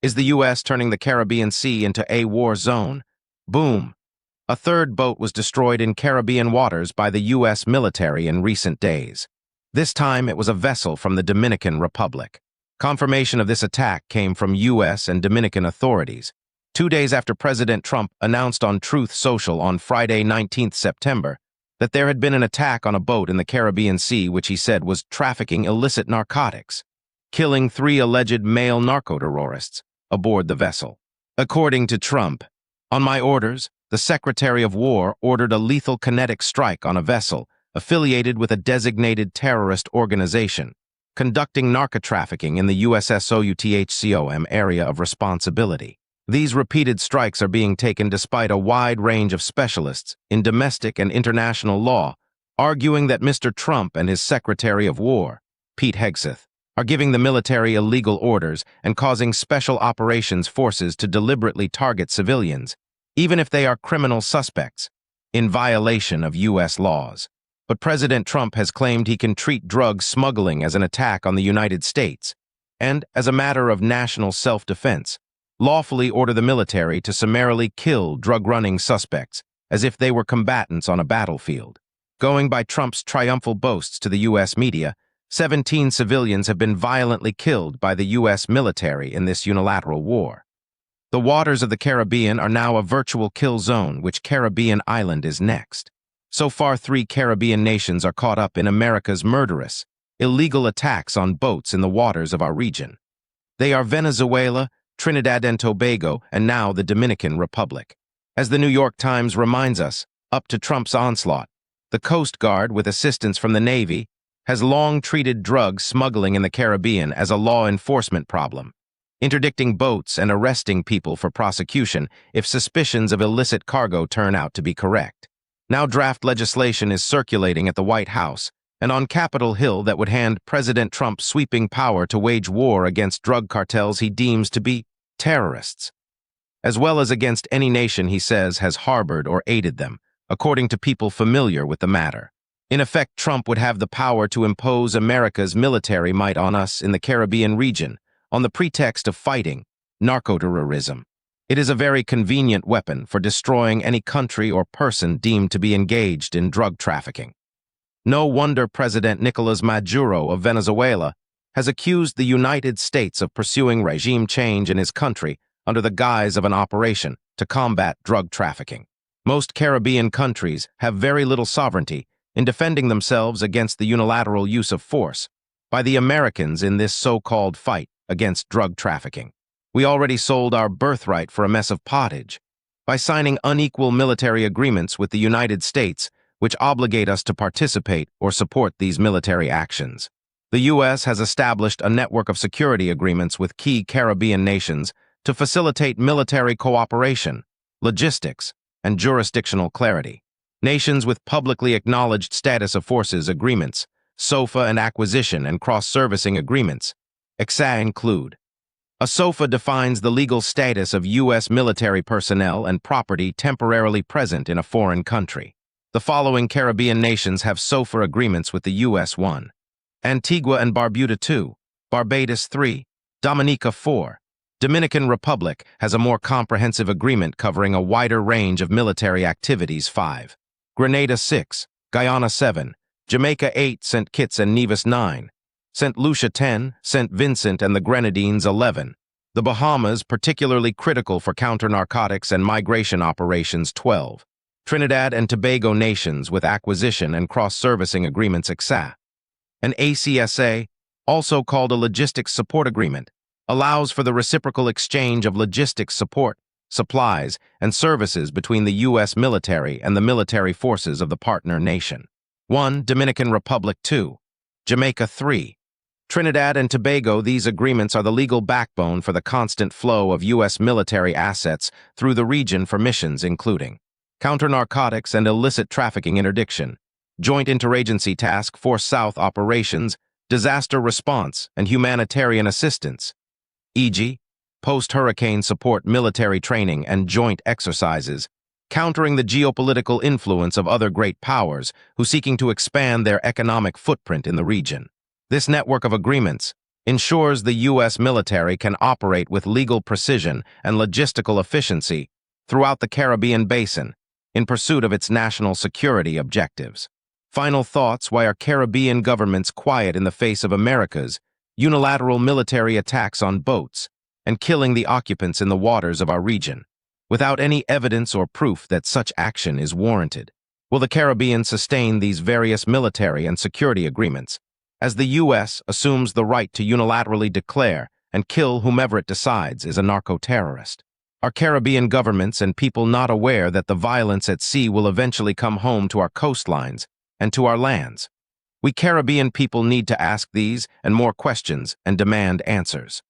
Is the U.S. turning the Caribbean Sea into a war zone? Boom. A third boat was destroyed in Caribbean waters by the U.S. military in recent days. This time it was a vessel from the Dominican Republic. Confirmation of this attack came from U.S. and Dominican authorities, 2 days after President Trump announced on Truth Social on Friday, 19 September, that there had been an attack on a boat in the Caribbean Sea which he said was trafficking illicit narcotics, killing 3 alleged male narco-terrorists aboard the vessel. According to Trump, "On my orders, the Secretary of War ordered a lethal kinetic strike on a vessel affiliated with a designated terrorist organization, conducting narco-trafficking in the USSOUTHCOM area of responsibility. These repeated strikes are being taken despite a wide range of specialists in domestic and international law, arguing that Mr. Trump and his Secretary of War, Pete Hegseth, are giving the military illegal orders and causing special operations forces to deliberately target civilians, even if they are criminal suspects, in violation of U.S. laws. But President Trump has claimed he can treat drug smuggling as an attack on the United States and, as a matter of national self-defense, lawfully order the military to summarily kill drug-running suspects as if they were combatants on a battlefield. Going by Trump's triumphal boasts to the U.S. media, 17 civilians have been violently killed by the U.S. military in this unilateral war. The waters of the Caribbean are now a virtual kill zone. Which Caribbean island is next? So far, 3 Caribbean nations are caught up in America's murderous, illegal attacks on boats in the waters of our region. They are Venezuela, Trinidad and Tobago, and now the Dominican Republic. As the New York Times reminds us, up to Trump's onslaught, the Coast Guard, with assistance from the Navy, has long treated drug smuggling in the Caribbean as a law enforcement problem, interdicting boats and arresting people for prosecution if suspicions of illicit cargo turn out to be correct. Now draft legislation is circulating at the White House and on Capitol Hill that would hand President Trump sweeping power to wage war against drug cartels he deems to be terrorists, as well as against any nation he says has harbored or aided them, according to people familiar with the matter. In effect, Trump would have the power to impose America's military might on us in the Caribbean region on the pretext of fighting narco-terrorism. It is a very convenient weapon for destroying any country or person deemed to be engaged in drug trafficking. No wonder President Nicolas Maduro of Venezuela has accused the United States of pursuing regime change in his country under the guise of an operation to combat drug trafficking. Most Caribbean countries have very little sovereignty in defending themselves against the unilateral use of force by the Americans in this so-called fight against drug trafficking. We already sold our birthright for a mess of pottage by signing unequal military agreements with the United States which obligate us to participate or support these military actions. The U.S. has established a network of security agreements with key Caribbean nations to facilitate military cooperation, logistics, and jurisdictional clarity. Nations with publicly acknowledged status of forces agreements, SOFA and acquisition and cross-servicing agreements, EXA include. A SOFA defines the legal status of U.S. military personnel and property temporarily present in a foreign country. The following Caribbean nations have SOFA agreements with the U.S. 1. Antigua and Barbuda 2, Barbados 3, Dominica 4. Dominican Republic has a more comprehensive agreement covering a wider range of military activities 5. Grenada 6, Guyana 7, Jamaica 8, St. Kitts and Nevis 9, St. Lucia 10, St. Vincent and the Grenadines 11. The Bahamas, particularly critical for counter-narcotics and migration operations 12. Trinidad and Tobago nations with acquisition and cross-servicing agreements EXA. An ACSA, also called a Logistics Support Agreement, allows for the reciprocal exchange of logistics support, supplies, and services between the U.S. military and the military forces of the partner nation. 1. Dominican Republic 2. Jamaica 3. Trinidad and Tobago. These agreements are the legal backbone for the constant flow of U.S. military assets through the region for missions including counter-narcotics and illicit trafficking interdiction, Joint Interagency Task Force South operations, disaster response, and humanitarian assistance, e.g., post-hurricane support military training and joint exercises, countering the geopolitical influence of other great powers who seeking to expand their economic footprint in the region. This network of agreements, ensures the U.S. military can operate with legal precision and logistical efficiency throughout the Caribbean basin in pursuit of its national security objectives. Final thoughts: why are Caribbean governments quiet in the face of America's unilateral military attacks on boats and killing the occupants in the waters of our region, without any evidence or proof that such action is warranted? Will the Caribbean sustain these various military and security agreements, as the U.S. assumes the right to unilaterally declare and kill whomever it decides is a narco-terrorist? Are Caribbean governments and people not aware that the violence at sea will eventually come home to our coastlines and to our lands? We Caribbean people need to ask these and more questions and demand answers.